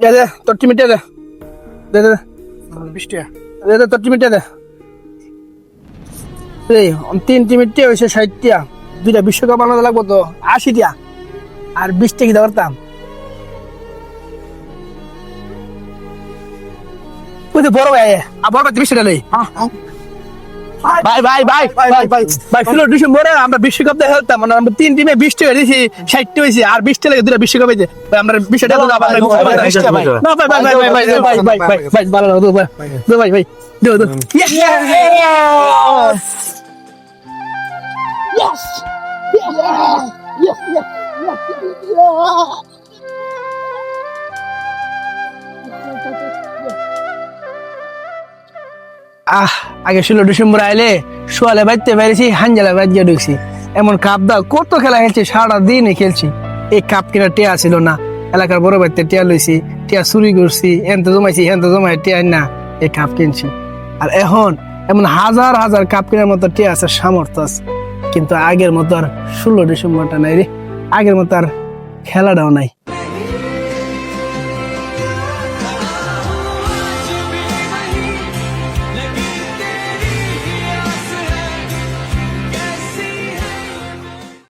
দে দে তোর টিমিটা দে দে দে 20 টাকা দে দে তোর টিমিটা দে এই 3 টিমিটে হইছে 60 টাকা দুইটা বিশ্বকাপ আনাতে লাগবো তো 80 টাকা আর 20 টাকা দিতে পারতাম ওই যে বড় ভাই আবার 20 টাকা লই ভাই ভাই ভাই ভাই ভাই ভাই ফিলো ডিসেম্বরে আমরা বিশ্বকাপ দেখে খেলতাম মানে আমরা 3 টিমে 20 টাকা দিছি 60 টা হইছে আর 20 টা লাগে দুইটা বিশ্বকাপ হইছে ভাই আমরা 20 টাকা দাও ভাই না ভাই ভাই ভাই ভাই ভাই ভাই ভাই ভাই ভালো দাও ভাই ভাই ভাই দাও দাও ইয়েস ইয়েস আগে 16 ডিসেম্বর আইলে সোয়ালে বাইতে বেরিয়েছি হাঞ্জালা বাজিয়ে ঢুকছি এমন কাপ দাও কত খেলা খেলছি সারা দিনই খেলছি এই কাপ কিনা টিয়া ছিল না এলাকার বড় বাড়িতে টিয়া লইছি টিয়া চুরি করছি এনতে জমাইছি হেনতে জমাই টিয়া না এই কাপ কিনছি আর এখন এমন হাজার হাজার কাপ কেনার মতো টিয়া আছে সামর্থ্য আছে কিন্তু আগের মতো আর 16 ডিসেম্বরটা নাই রে আগের মতো আর খেলাটাও নাই